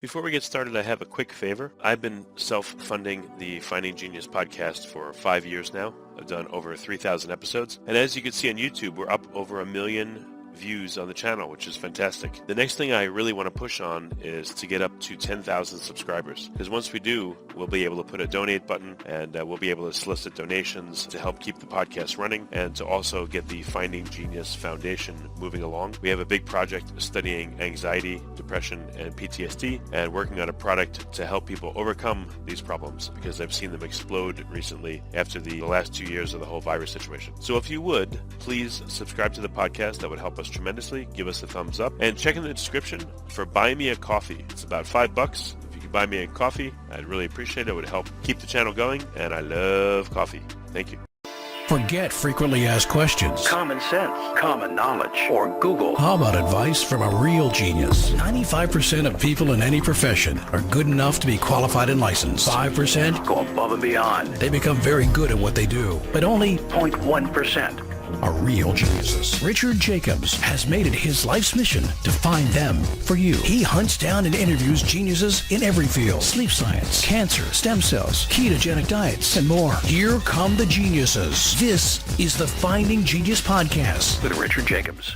Before we get started, I have a quick favor. I've been self-funding the Finding Genius podcast for 5 years now. I've done over 3,000 episodes. And as you can see on YouTube, we're up over 1 million views on the channel, which is fantastic. The next thing I really want to push on is to get up to 10,000 subscribers. Because once we do, we'll be able to put a donate button and we'll be able to solicit donations to help keep the podcast running and to also get the Finding Genius Foundation moving along. We have a big project studying anxiety, depression, and PTSD and working on a product to help people overcome these problems because I've seen them explode recently after the last 2 years of the whole virus situation. So if you would, please subscribe to the podcast. That would help us tremendously. Give us a thumbs up and check in the description for Buy Me a Coffee. It's about $5. If you could buy me a coffee, I'd really appreciate it. It would help keep the channel going, and I love coffee. Thank you. Forget frequently asked questions. Common sense, common knowledge, or Google. How about advice from a real genius? 95% of people in any profession are good enough to be qualified and licensed. 5% go above and beyond. They become very good at what they do, but only 0.1% are real geniuses. Richard Jacobs has made it his life's mission to find them for you. He hunts down and interviews geniuses in every field: sleep science, cancer, stem cells, ketogenic diets, and more. Here come the geniuses. This is the Finding Genius Podcast with Richard Jacobs.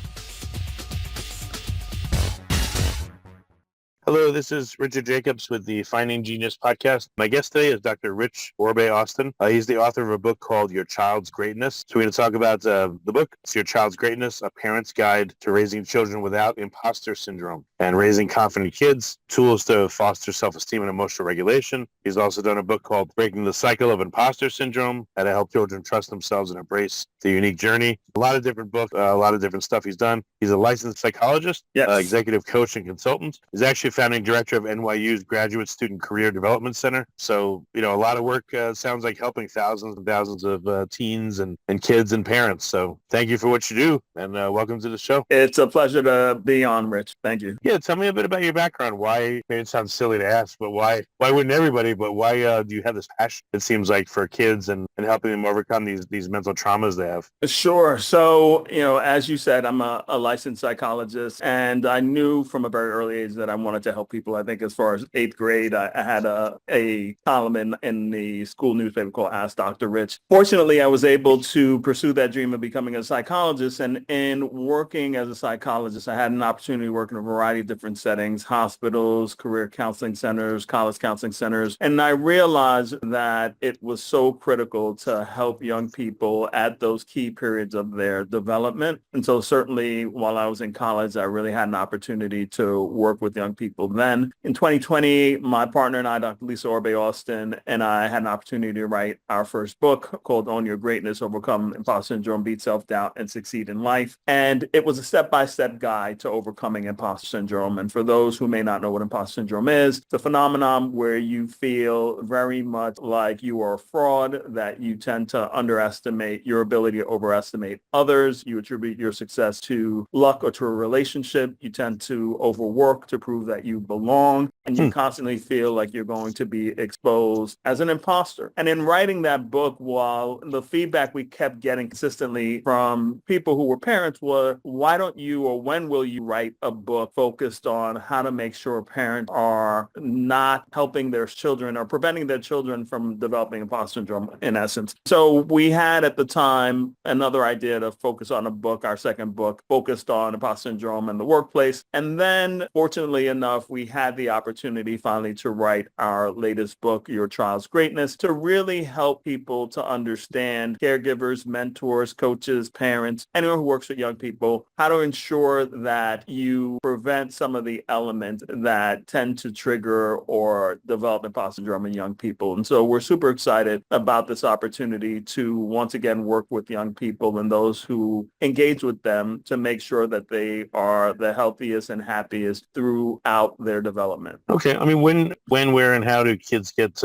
Hello, this is Richard Jacobs with the Finding Genius podcast. My guest today is Dr. Rich Orbé-Austin. He's the author of a book called Your Child's Greatness. So we're going to talk about the book. It's Your Child's Greatness, A Parent's Guide to Raising Children Without Imposter Syndrome and Raising Confident Kids, Tools to Foster Self-Esteem and Emotional Regulation. He's also done a book called Breaking the Cycle of Imposter Syndrome, How to Help Children Trust Themselves and Embrace the Unique Journey. A lot of different books, a lot of different stuff he's done. He's a licensed psychologist, executive coach, and consultant. He's actually founding director of NYU's Graduate Student Career Development Center. So, a lot of work sounds like helping thousands and thousands of teens and kids and parents. So thank you for what you do, and welcome to the show. It's a pleasure to be on, Rich. Thank you. Yeah, tell me a bit about your background. Why, maybe it sounds silly to ask, but why wouldn't everybody, but why do you have this passion, it seems like, for kids and helping them overcome these mental traumas they have? Sure. So, as you said, I'm a licensed psychologist, and I knew from a very early age that I wanted to help people. I think as far as 8th grade, I had a column in the school newspaper called Ask Dr. Rich. Fortunately, I was able to pursue that dream of becoming a psychologist. And in working as a psychologist, I had an opportunity to work in a variety of different settings: hospitals, career counseling centers, college counseling centers. And I realized that it was so critical to help young people at those key periods of their development. And so certainly while I was in college, I really had an opportunity to work with young people then. In 2020, my partner and I, Dr. Orbe-Austin, and I had an opportunity to write our first book called Own Your Greatness, Overcome Imposter Syndrome, Beat Self-Doubt, and Succeed in Life. And it was a step-by-step guide to overcoming imposter syndrome. And for those who may not know what imposter syndrome is, it's a phenomenon where you feel very much like you are a fraud, that you tend to underestimate your ability to overestimate others. You attribute your success to luck or to a relationship. You tend to overwork to prove that you belong, and you constantly feel like you're going to be exposed as an imposter. And in writing that book, while the feedback we kept getting consistently from people who were parents were, why don't you, or when will you write a book focused on how to make sure parents are not helping their children or preventing their children from developing imposter syndrome, in essence. So we had at the time another idea to focus on a book, our second book, focused on imposter syndrome in the workplace. And then, fortunately enough, we had the opportunity finally to write our latest book, Your Child's Greatness, to really help people to understand, caregivers, mentors, coaches, parents, anyone who works with young people, how to ensure that you prevent some of the elements that tend to trigger or develop imposter syndrome in young people. And so we're super excited about this opportunity to once again work with young people and those who engage with them to make sure that they are the healthiest and happiest throughout their development. Okay. I mean, when, where, and how do kids get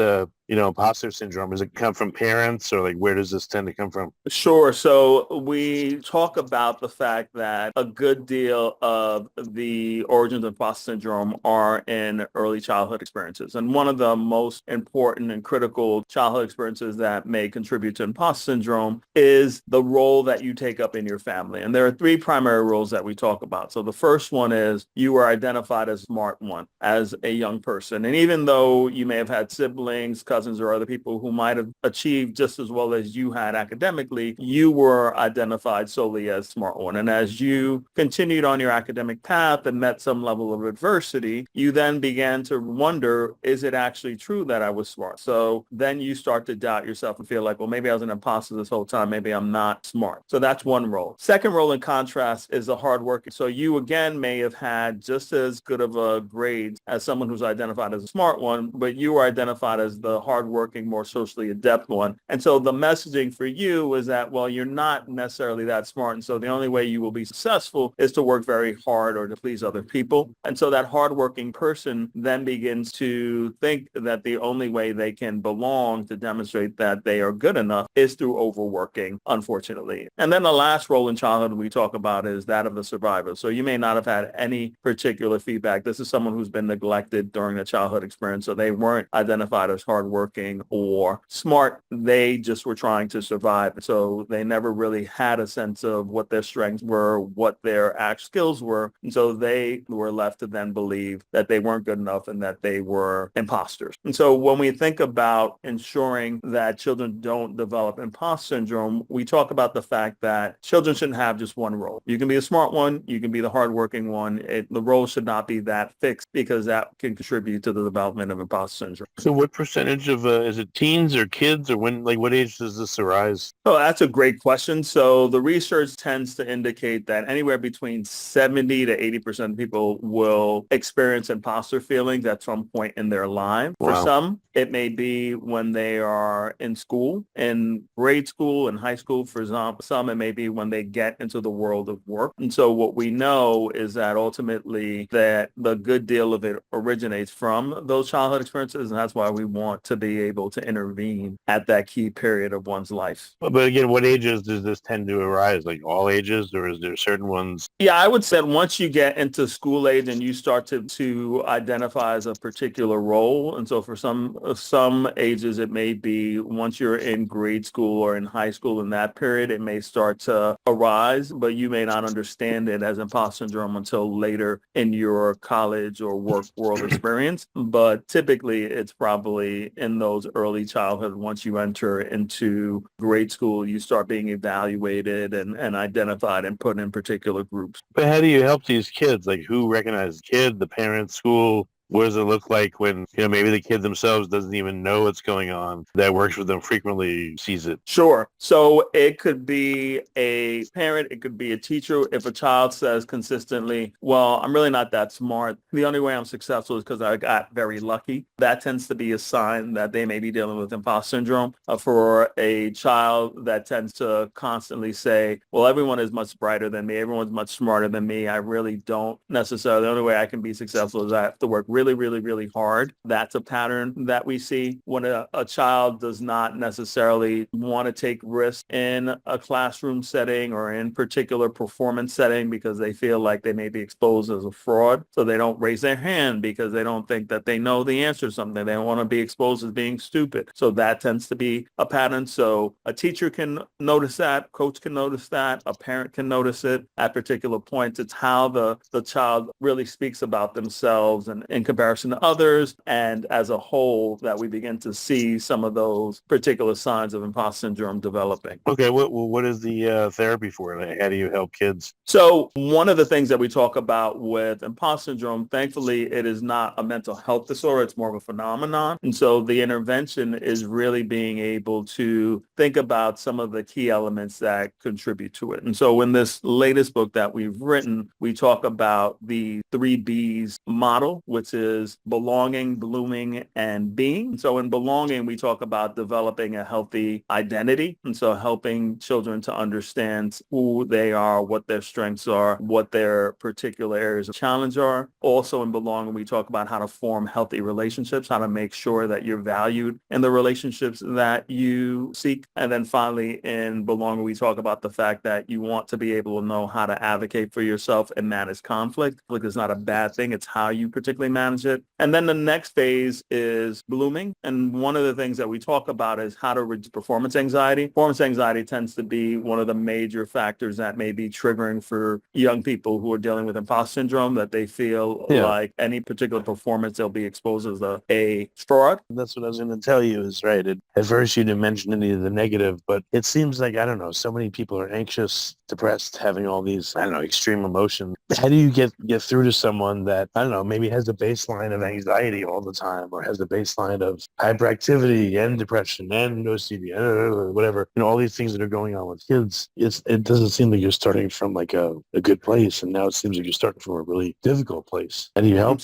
imposter syndrome? Does it come from parents, or like where does this tend to come from? Sure. So we talk about the fact that a good deal of the origins of imposter syndrome are in early childhood experiences. And one of the most important and critical childhood experiences that may contribute to imposter syndrome is the role that you take up in your family. And there are three primary roles that we talk about. So the first one is you are identified as smart one as a young person. And even though you may have had siblings, cousins, or other people who might have achieved just as well as you had academically, you were identified solely as smart one. And as you continued on your academic path and met some level of adversity, you then began to wonder, is it actually true that I was smart? So then you start to doubt yourself and feel like, well, maybe I was an imposter this whole time. Maybe I'm not smart. So that's one role. Second role in contrast is the hard worker. So you again may have had just as good of a grade as someone who's identified as a smart one, but you were identified as the hardworking, more socially adept one. And so the messaging for you is that, well, you're not necessarily that smart. And so the only way you will be successful is to work very hard or to please other people. And so that hardworking person then begins to think that the only way they can belong to demonstrate that they are good enough is through overworking, unfortunately. And then the last role in childhood we talk about is that of the survivor. So you may not have had any particular feedback. This is someone who's been neglected during the childhood experience. So they weren't identified as hardworking or smart. They just were trying to survive. So they never really had a sense of what their strengths were, what their actual skills were. And so they were left to then believe that they weren't good enough and that they were imposters. And so when we think about ensuring that children don't develop imposter syndrome, we talk about the fact that children shouldn't have just one role. You can be a smart one, you can be the hardworking one. The role should not be that fixed because that can contribute to the development of imposter syndrome. So what percentage of, is it teens or kids, or when, like what age does this arise? Oh, that's a great question. So the research tends to indicate that anywhere between 70 to 80% of people will experience imposter feelings at some point in their life. Wow. For some, it may be when they are in school, in grade school and high school. For some, it may be when they get into the world of work. And so what we know is that ultimately that the good deal of it originates from those childhood experiences. And that's why we want to be able to intervene at that key period of one's life. But again, what ages does this tend to arise? Like all ages, or is there certain ones? Yeah, I would say once you get into school age and you start to identify as a particular role. And so for some ages, it may be once you're in grade school or in high school in that period, it may start to arise, but you may not understand it as imposter syndrome until later in your college or work world experience. But typically, it's probably in those early childhood. Once you enter into grade school, you start being evaluated and identified and put in particular groups. But how do you help these kids? Like who recognizes the kid, the parents, school? What does it look like when, maybe the kid themselves doesn't even know what's going on, that works with them frequently sees it? Sure. So it could be a parent, it could be a teacher. If a child says consistently, well, I'm really not that smart. The only way I'm successful is because I got very lucky. That tends to be a sign that they may be dealing with imposter syndrome. For a child that tends to constantly say, well, everyone is much brighter than me. Everyone's much smarter than me. I really don't necessarily. The only way I can be successful is I have to work really, really, really hard. That's a pattern that we see when a child does not necessarily want to take risks in a classroom setting or in particular performance setting because they feel like they may be exposed as a fraud. So they don't raise their hand because they don't think that they know the answer to something. They don't want to be exposed as being stupid. So that tends to be a pattern. So a teacher can notice that, coach can notice that, a parent can notice it at particular points. It's how the child really speaks about themselves and in comparison to others, and as a whole, that we begin to see some of those particular signs of imposter syndrome developing. Okay, what is the therapy for it? How do you help kids? So one of the things that we talk about with imposter syndrome, thankfully, it is not a mental health disorder. It's more of a phenomenon. And so the intervention is really being able to think about some of the key elements that contribute to it. And so in this latest book that we've written, we talk about the 3 B's model, which is belonging, blooming, and being. So in belonging, we talk about developing a healthy identity. And so helping children to understand who they are, what their strengths are, what their particular areas of challenge are. Also in belonging, we talk about how to form healthy relationships, how to make sure that you're valued in the relationships that you seek. And then finally, in belonging, we talk about the fact that you want to be able to know how to advocate for yourself and manage conflict. Conflict is not a bad thing. It's how you particularly manage it. And then the next phase is blooming. And one of the things that we talk about is how to reduce performance anxiety. Performance anxiety tends to be one of the major factors that may be triggering for young people who are dealing with imposter syndrome, that they feel like any particular performance they'll be exposed as a fraud. That's what I was going to tell you is right. At first you didn't mention any of the negative, but it seems like, I don't know, so many people are anxious, depressed, having all these, I don't know, extreme emotions. How do you get through to someone that, I don't know, maybe has a baseline of anxiety all the time, or has a baseline of hyperactivity and depression and OCD, whatever, all these things that are going on with kids. It doesn't seem like you're starting from like a good place, and now it seems like you're starting from a really difficult place. How do you help?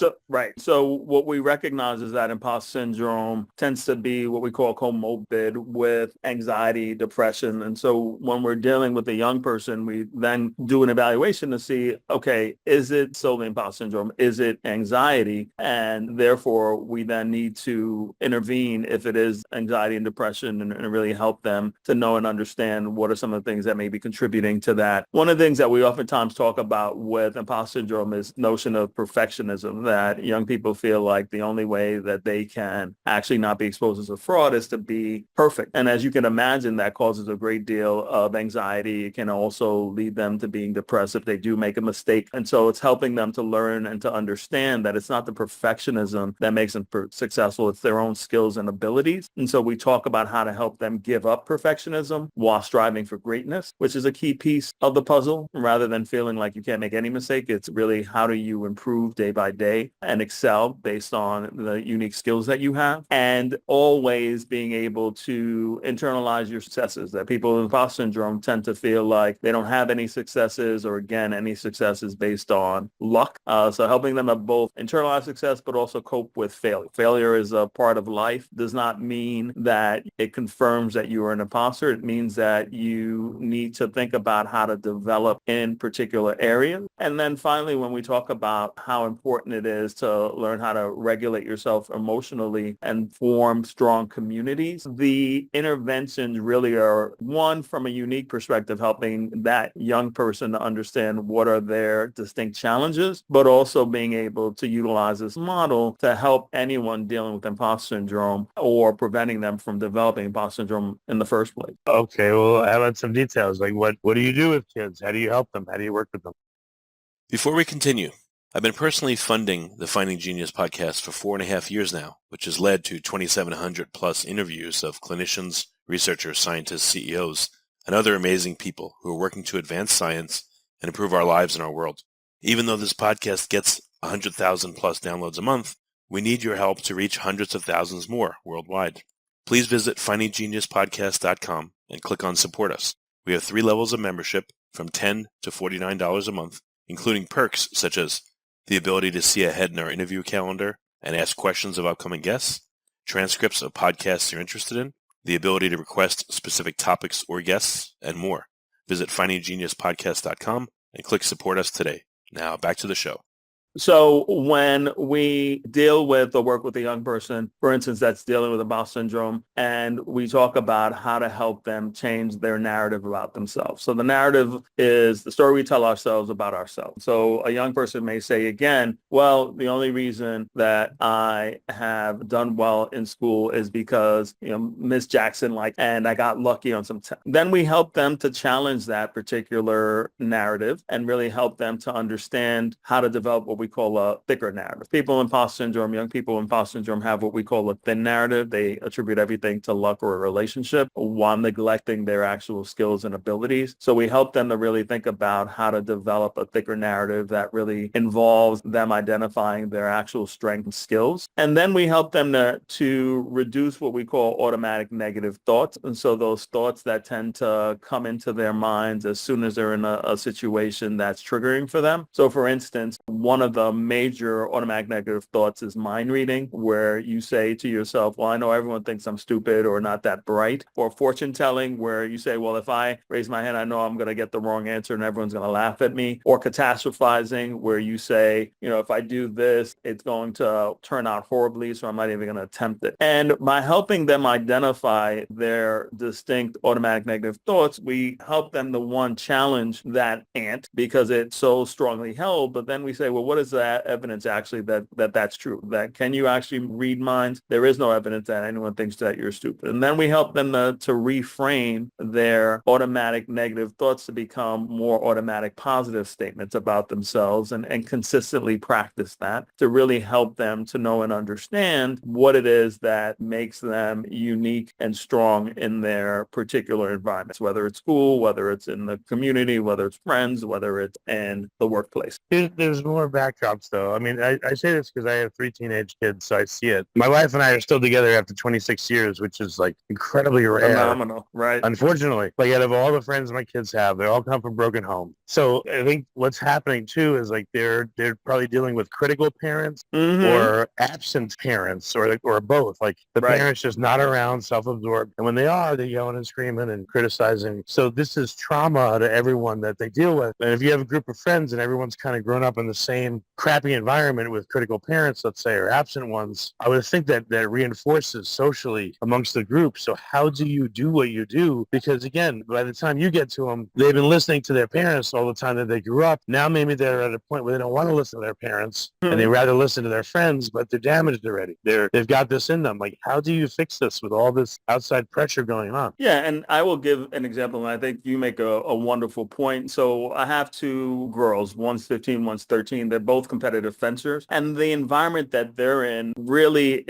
So what we recognize is that imposter syndrome tends to be what we call comorbid with anxiety, depression. And so when we're dealing with a young person, we then do an evaluation to see, okay, is it solely imposter syndrome? Is it anxiety? And therefore, we then need to intervene if it is anxiety and depression, and really help them to know and understand what are some of the things that may be contributing to that. One of the things that we oftentimes talk about with imposter syndrome is notion of perfectionism, that young people feel like the only way that they can actually not be exposed as a fraud is to be perfect. And as you can imagine, that causes a great deal of anxiety. It can also lead them to being depressed if they do make a mistake. And so it's helping them to learn and to understand that it's not the perfectionism that makes them successful. It's their own skills and abilities. And so we talk about how to help them give up perfectionism while striving for greatness, which is a key piece of the puzzle. Rather than feeling like you can't make any mistake, it's really how do you improve day by day and excel based on the unique skills that you have, and always being able to internalize your successes. That people with imposter syndrome tend to feel like they don't have any successes, or again, any successes based on luck. So helping them to both internalize success, but also cope with failure. Failure is a part of life. Does not mean that it confirms that you are an imposter. It means that you need to think about how to develop in particular areas. And then finally, when we talk about how important it is to learn how to regulate yourself emotionally and form strong communities, the interventions really are, one, from a unique perspective, helping that young person to understand what are their distinct challenges, but also being able to utilize this model to help anyone dealing with imposter syndrome or preventing them from developing imposter syndrome in the first place. Okay, well, how about some details? Like what do you do with kids? How do you help them? How do you work with them? Before we continue, I've been personally funding the Finding Genius podcast for 4.5 years now, which has led to 2,700 plus interviews of clinicians, researchers, scientists, CEOs, and other amazing people who are working to advance science and improve our lives and our world. Even though this podcast gets 100,000 plus downloads a month, we need your help to reach hundreds of thousands more worldwide. Please visit findinggeniuspodcast.com and click on Support Us. We have 3 levels of membership from $10 to $49 a month, including perks such as the ability to see ahead in our interview calendar and ask questions of upcoming guests, transcripts of podcasts you're interested in, the ability to request specific topics or guests, and more. Visit findinggeniuspodcast.com and click Support Us today. Now back to the show. So when we deal with or work with a young person, for instance, that's dealing with imposter syndrome, and we talk about how to help them change their narrative about themselves. So the narrative is the story we tell ourselves about ourselves. So a young person may say again, well, the only reason that I have done well in school is because, Miss Jackson and I got lucky on some Then we help them to challenge that particular narrative and really help them to understand how to develop what we call a thicker narrative. People with imposter syndrome, young people with imposter syndrome have what we call a thin narrative. They attribute everything to luck or a relationship while neglecting their actual skills and abilities. So we help them to really think about how to develop a thicker narrative that really involves them identifying their actual strengths and skills. And then we help them to reduce what we call automatic negative thoughts. And so those thoughts that tend to come into their minds as soon as they're in a situation that's triggering for them. So for instance, one of of the major automatic negative thoughts is mind reading, where you say to yourself, well, I know everyone thinks I'm stupid or not that bright. Or fortune telling, where you say, well, if I raise my hand, I know I'm going to get the wrong answer and everyone's going to laugh at me. Or catastrophizing, where you say, if I do this, it's going to turn out horribly, so I'm not even going to attempt it. And by helping them identify their distinct automatic negative thoughts, we help them to one, challenge that ant because it's so strongly held. But then we say, well, what is that evidence actually that's true? That can you actually read minds? There is no evidence that anyone thinks that you're stupid. And then we help them to reframe their automatic negative thoughts to become more automatic positive statements about themselves, and consistently practice that to really help them to know and understand what it is that makes them unique and strong in their particular environments, whether it's school, whether it's in the community, whether it's friends, whether it's in the workplace. There's more backdrops, though. I mean, I say this because I have 3 teenage kids, so I see it. My wife and I are still together after 26 years, which is like incredibly rare. Phenomenal, right? Unfortunately, like out of all the friends my kids have, they all come from broken homes. So I think what's happening too is like they're probably dealing with critical parents or absent parents or both. Like the parents just not around, self-absorbed, and when they are, they're yelling and screaming and criticizing. So this is trauma to everyone that they deal with. And if you have a group of friends and everyone's kind of grown up in the same crappy environment with critical parents, let's say, or absent ones, I would think that reinforces socially amongst the group. So how do you do what you do? Because again, by the time you get to them, they've been listening to their parents all the time that they grew up. Now maybe they're at a point where they don't want to listen to their parents and they rather listen to their friends, but they're damaged already. They've got this in them. Like, how do you fix this with all this outside pressure going on? Yeah, and I will give an example, and I think you make a wonderful point. So I have 2 girls, one's 15, one's 13. They're both competitive fencers, and the environment that they're in really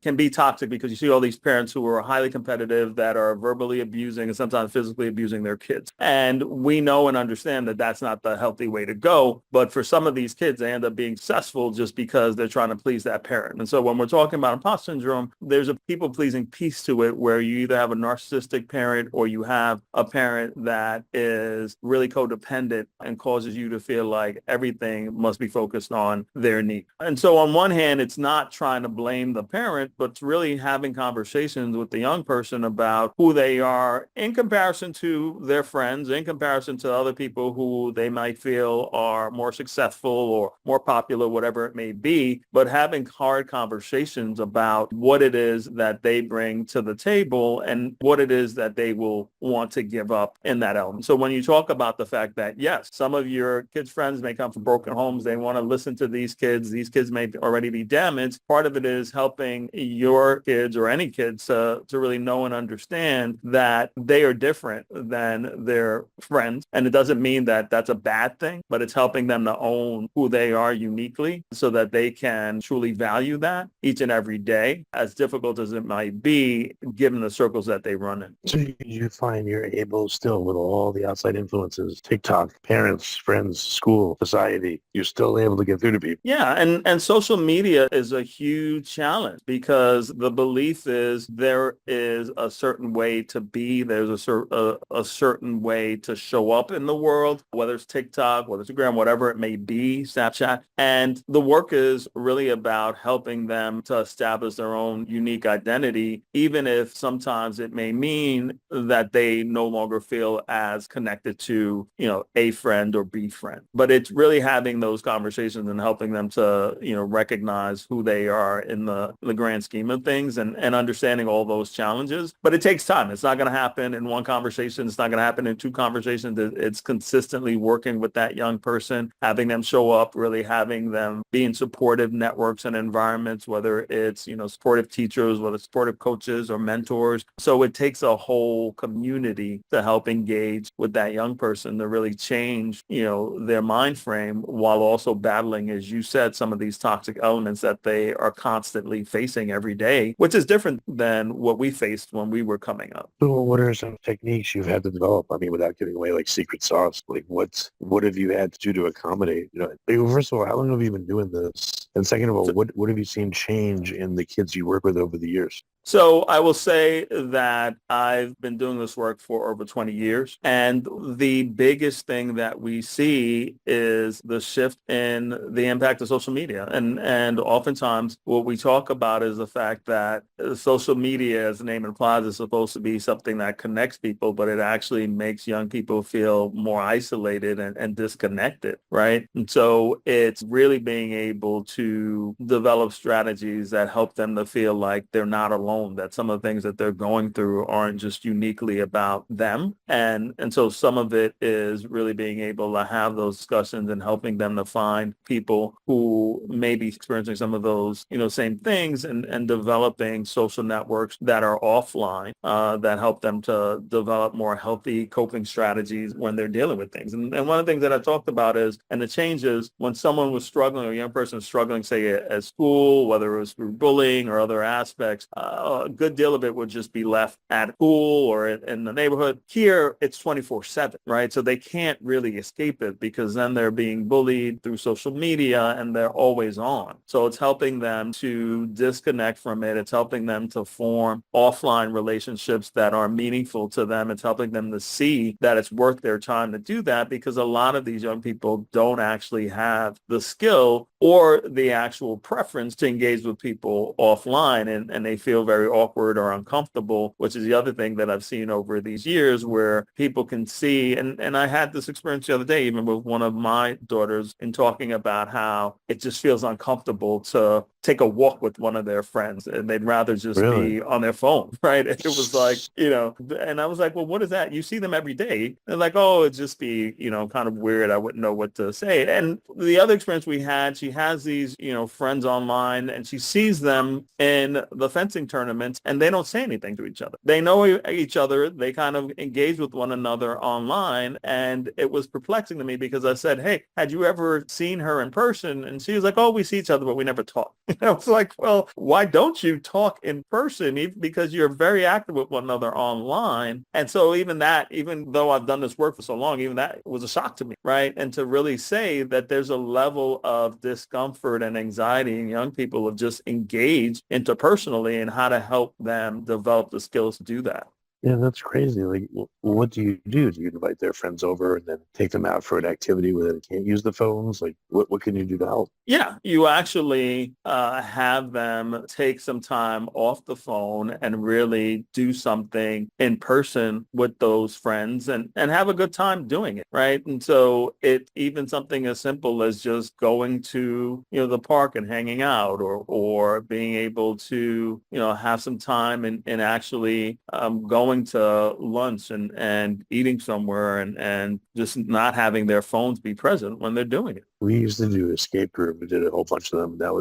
can be toxic because you see all these parents who are highly competitive that are verbally abusing and sometimes physically abusing their kids. And we know and understand that that's not the healthy way to go. But for some of these kids, they end up being successful just because they're trying to please that parent. And so when we're talking about imposter syndrome, there's a people-pleasing piece to it where you either have a narcissistic parent or you have a parent that is really codependent and causes you to feel like everything must be focused on their need. And so on one hand, it's not trying to blame the parent, but it's really having conversations with the young person about who they are in comparison to their friends, in comparison to other people who they might feel are more successful or more popular, whatever it may be, but having hard conversations about what it is that they bring to the table and what it is that they will want to give up in that element. So when you talk about the fact that, yes, some of your kids' friends may come from broken homes, they want to listen to these kids may already be damaged. Part of it is helping your kids or any kids to really know and understand that they are different than their friends. And it doesn't mean that that's a bad thing, but it's helping them to own who they are uniquely so that they can truly value that each and every day, as difficult as it might be, given the circles that they run in. So you find you're able still with all the outside influences, TikTok, parents, friends, school, society, you're still able to get through to people. Yeah, and social media is a huge challenge because the belief is there is a certain way to be, there's a certain way to show up in the world, whether it's TikTok, whether it's Instagram, whatever it may be, Snapchat. And the work is really about helping them to establish their own unique identity, even if sometimes it may mean that they no longer feel as connected to, A friend or B friend. But it's really having those conversations and helping them to, recognize who they are in the grand scheme of things and understanding all those challenges. But it takes time. It's not going to happen in one conversation. It's not going to happen in 2 conversations. It's consistently working with that young person, having them show up, really having them be in supportive networks and environments, whether it's, supportive teachers, whether it's supportive coaches or mentors. So it takes a whole community to help engage with that young person to really change, their mind frame while also battling, as you said, some of these toxic elements that they are constantly facing every day, which is different than what we faced when we were coming up. So what are some techniques you've had to develop? I mean, without giving away like secret sauce, like what have you had to do to accommodate? First of all, how long have you been doing this? And second of all, what have you seen change in the kids you work with over the years? So I will say that I've been doing this work for over 20 years. And the biggest thing that we see is the shift in the impact of social media. And oftentimes what we talk about is the fact that social media, as the name implies, is supposed to be something that connects people, but it actually makes young people feel more isolated and disconnected, right? And so it's really being able to develop strategies that help them to feel like they're not alone, that some of the things that they're going through aren't just uniquely about them. And so some of it is really being able to have those discussions and helping them to find people who may be experiencing some of those, same things, and developing social networks that are offline that help them to develop more healthy coping strategies when they're dealing with things. And one of the things that I talked about is, and the change is when someone was struggling, or a young person was struggling, say at school, whether it was through bullying or other aspects, a good deal of it would just be left at school or in the neighborhood. Here, it's 24/7, right? So they can't really escape it because then they're being bullied through social media and they're always on. So it's helping them to disconnect from it. It's helping them to form offline relationships that are meaningful to them. It's helping them to see that it's worth their time to do that, because a lot of these young people don't actually have the skill or the actual preference to engage with people offline, and they feel very awkward or uncomfortable, which is the other thing that I've seen over these years, where people can see, and I had this experience the other day, even with one of my daughters, in talking about how it just feels uncomfortable to take a walk with one of their friends, and they'd rather just Really? be on their phone, right? It was like, and I was like, well, what is that? You see them every day. They're like, oh, it'd just be, kind of weird. I wouldn't know what to say. And the other experience we had, she has these, friends online, and she sees them in the fencing tournaments, and they don't say anything to each other. They know each other. They kind of engage with one another online. And it was perplexing to me because I said, hey, had you ever seen her in person? And she was like, oh, we see each other, but we never talk. I was like, well, why don't you talk in person? Even because you're very active with one another online. And so even though I've done this work for so long, even that was a shock to me, right? And to really say that there's a level of discomfort and anxiety in young people of just engage interpersonally, and how to help them develop the skills to do that. Yeah, that's crazy. Like, what do you do? Do you invite their friends over and then take them out for an activity where they can't use the phones? Like, what can you do to help? Yeah, you actually have them take some time off the phone and really do something in person with those friends, and have a good time doing it, right? And so it even something as simple as just going to, the park and hanging out, or being able to, have some time and actually going to lunch and eating somewhere, and just not having their phones be present when they're doing it. We used to do escape room. We did a whole bunch of them. That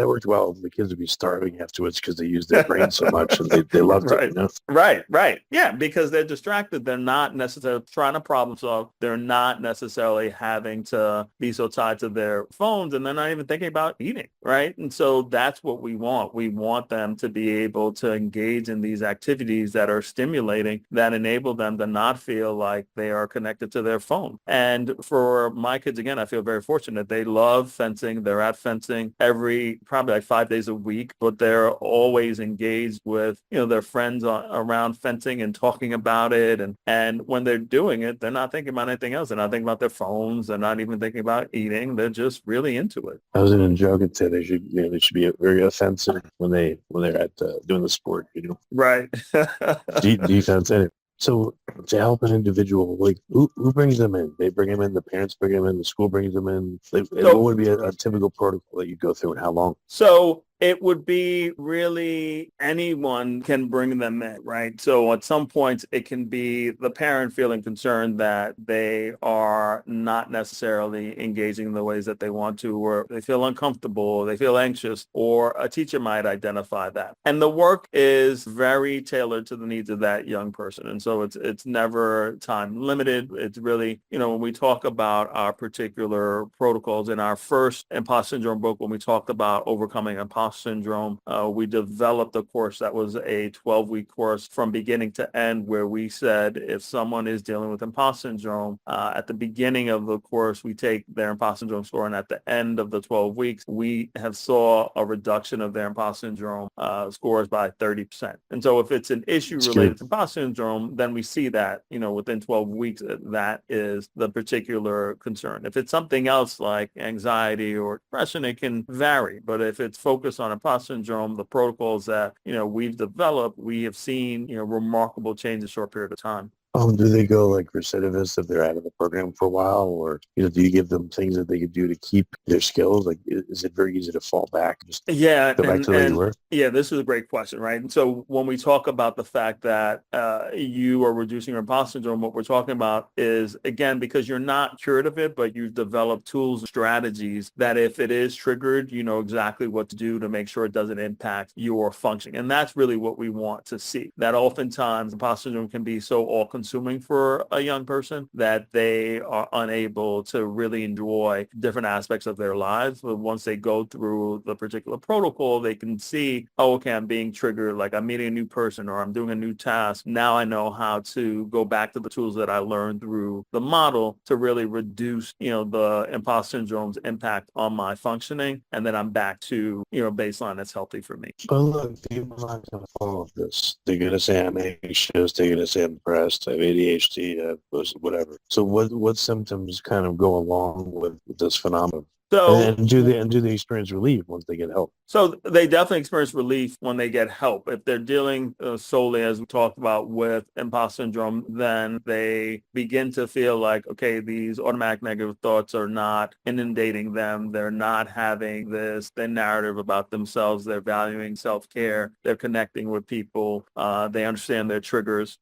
worked well. The kids would be starving afterwards because they used their brain so much, and they loved Right. it. Right. Yeah, because they're distracted. They're not necessarily trying to problem solve. They're not necessarily having to be so tied to their phones, and they're not even thinking about eating, right? And so that's what we want. We want them to be able to engage in these activities that are stimulating, that enable them to not feel like they are connected to their phone. And for my kids, again, I feel very fortunate. They love fencing. They're at fencing probably like 5 days a week, but they're always engaged with, their friends around fencing and talking about it. And when they're doing it, they're not thinking about anything else. They're not thinking about their phones. They're not even thinking about eating. They're just really into it. I was in a joke and said they should be very offensive when they're at doing the sport. Right. Defense. Anyway. So to help an individual, like who brings them in? They bring them in. The parents bring them in. The school brings them in. What would be a typical protocol that you go through, and how long? So it would be really anyone can bring them in, right? So at some points, it can be the parent feeling concerned that they are not necessarily engaging in the ways that they want to, or they feel uncomfortable, they feel anxious, or a teacher might identify that. And the work is very tailored to the needs of that young person. And so it's never time limited. It's really, when we talk about our particular protocols in our first imposter syndrome book, when we talked about overcoming imposter imposter syndrome, we developed a course that was a 12-week course from beginning to end, where we said if someone is dealing with imposter syndrome, at the beginning of the course, we take their imposter syndrome score, and at the end of the 12 weeks, we have saw a reduction of their imposter syndrome scores by 30%. And so if it's an issue related to imposter syndrome, then we see that, within 12 weeks, that is the particular concern. If it's something else like anxiety or depression, it can vary. But if it's focused on imposter syndrome, the protocols that, we've developed, we have seen, remarkable change in a short period of time. Do they go like recidivist if they're out of the program for a while, or do you give them things that they could do to keep their skills? Like, is it very easy to fall back? Just go back to the way you were? Yeah, this is a great question, right? And so when we talk about the fact that you are reducing your imposter syndrome, what we're talking about is, again, because you're not cured of it, but you've developed tools and strategies that if it is triggered, you know exactly what to do to make sure it doesn't impact your functioning. And that's really what we want to see. That oftentimes imposter syndrome can be so all-consuming for a young person that they are unable to really enjoy different aspects of their lives. But once they go through the particular protocol, they can see, oh, okay, I'm being triggered, like I'm meeting a new person or I'm doing a new task. Now I know how to go back to the tools that I learned through the model to really reduce, the imposter syndrome's impact on my functioning. And then I'm back to, baseline that's healthy for me. But look, people are not going to follow this. They're going to say I'm anxious. They're going to say I'm depressed. I have ADHD, whatever. So what symptoms kind of go along with this phenomenon? So, and do they experience relief once they get help? So they definitely experience relief when they get help. If they're dealing solely, as we talked about, with imposter syndrome, then they begin to feel like, okay, these automatic negative thoughts are not inundating them. They're not having this narrative about themselves. They're valuing self-care. They're connecting with people. They understand their triggers.